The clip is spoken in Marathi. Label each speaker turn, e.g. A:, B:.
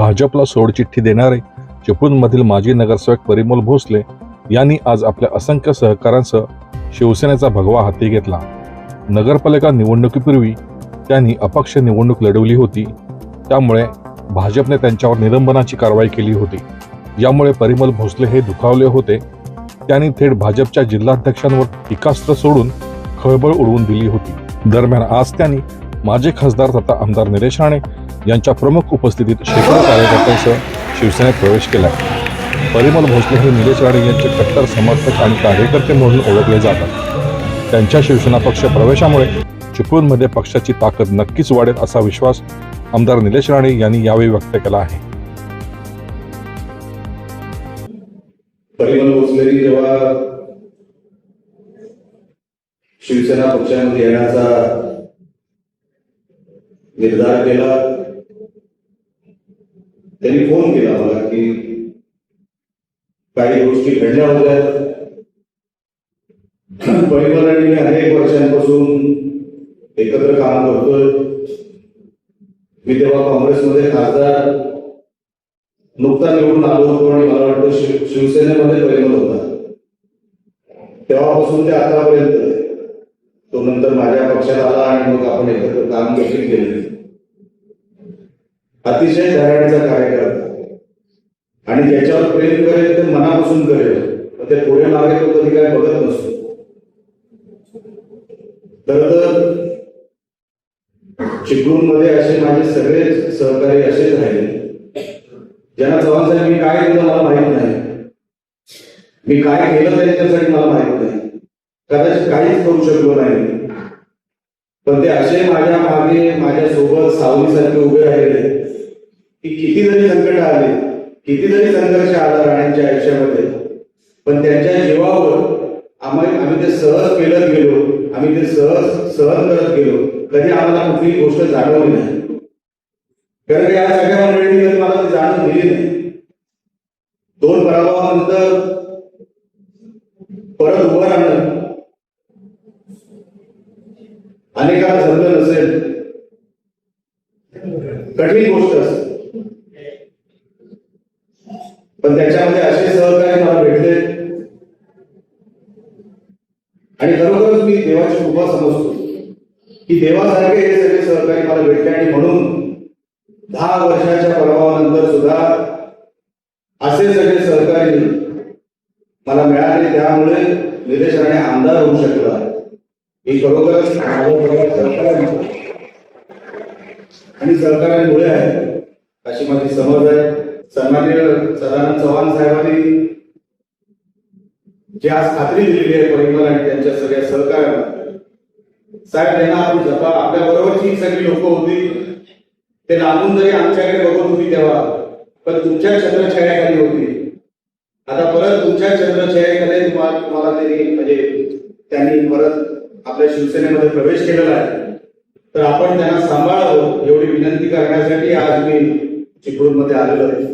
A: भाजपला सोडचिठ्ठी देणारे चिपळूणमधील माजी नगरसेवक परिमल भोसले यांनी आज आपल्या असंख्य सहकाऱ्यांसह शिवसेनेचा भगवा हाती घेतला. नगरपालिका निवडणुकीपूर्वी त्यांनी अपक्ष निवडणूक लढवली होती, त्यामुळे भाजपने त्यांच्यावर निलंबनाची कारवाई केली होती. यामुळे परिमल भोसले हे दुखावले होते. त्यांनी थेट भाजपच्या जिल्हाध्यक्षांवर टीकास्त्र सोडून खळबळ उडवून दिली होती. दरम्यान आज त्यांनी माजी खासदार तथा आमदार निलेश राणे यांच्या प्रमुख उपस्थितीत शेकडो कार्यकर्त्यांसह शिवसेनेत प्रवेश केला. परिमल भोसले हे निलेश राणे यांचे कट्टर समर्थक आणि कार्यकर्ते म्हणून ओळखले जातात. त्यांच्या शिवसेना पक्ष प्रवेशामुळे चिपळूणमध्ये पक्षाची ताकद नक्कीच वाढेल असा विश्वास आमदार निलेश राणे यांनी यावेळी व्यक्त केला आहे.
B: परिमल भोसलेंनी जेव्हा शिवसेना पक्षामध्ये येण्याचा निर्धार केला, त्यांनी फोन केला मला की काही गोष्टी घडल्या होत्या. परिमल आणि मी अनेक वर्षांपासून एकत्र काम करतोय. मी तेव्हा काँग्रेसमध्ये खासदार नुकता निवडून आलो होतो आणि मला वाटतं शिवसेनेमध्ये परिमल होता. तेव्हापासून ते आतापर्यंत तो नंतर माझ्या पक्षात आला आणि मग आपण एकत्र काम देखील केले. अतिशय धैर्याचा कार्यकर्ता आणि ज्याच्यावर प्रेम करेल ते मनापासून करेल, ते पुढे मागे तो कधी काय बघत नसतो. तर चिपळूणमध्ये असे माझे सगळे सहकारी असेच राहिले ज्यांना चव्हाण साहेब मी काय केलं मला माहित नाही, मी काय केलं त्यांच्यासाठी मला माहित नाही, कदाचित काहीच करू शकलो नाही, पण ते असे माझ्या मागे माझ्या सोबत सावलीसारखे उभे राहिले की किती जरी संकट आले, किती जरी संघर्ष आला राण्यांच्या आयुष्यामध्ये, पण त्यांच्या जीवावर आम्ही ते सहज पेलत गेलो, आम्ही ते सहन करत गेलो. कधी आम्हाला कुठलीही गोष्ट जाणवली नाही, कारण या सगळ्या मंडळींनी कधी मला ती जाणून दिली नाही. 2 पराभवानंतर परत उभं राहणं अनेकांना जमलं नसेल, कठीण गोष्ट असते, पण त्याच्यामध्ये असे सहकारी मला भेटले आणि खरोखरच मी देवाची कृपा समजतो की देवासारखे हे सगळे सहकारी मला भेटले. आणि म्हणून 10 वर्षाच्या प्रभावानंतर सुद्धा असे सगळे सहकारी मला मिळाले. त्यामुळे निलेश राणे आमदार होऊ शकला ही खरोखरच आणि सहकार्यामुळे आहे अशी माझी समज आहे. सन्माननीय सदानंद चव्हाण साहेबांनी जी आज खात्री दिलेली आहे परिमल आणि त्यांच्या सगळ्या सहकार्याला, साहेब त्यांना आपण जपा. आपल्या बरोबरची सगळी लोक होती, ते लांबून जरी आमच्याकडे बघत होती तेव्हा, पण तुमच्या छत्रछायाखाली होती. आता परत तुमच्या छत्रछायाखाली तुम्हाला त्यांनी परत आपल्या शिवसेनेमध्ये प्रवेश केलेला आहे, तर आपण त्यांना सांभाळावं एवढी विनंती करण्यासाठी आज मी चिपळूणमध्ये आलेलो आहे.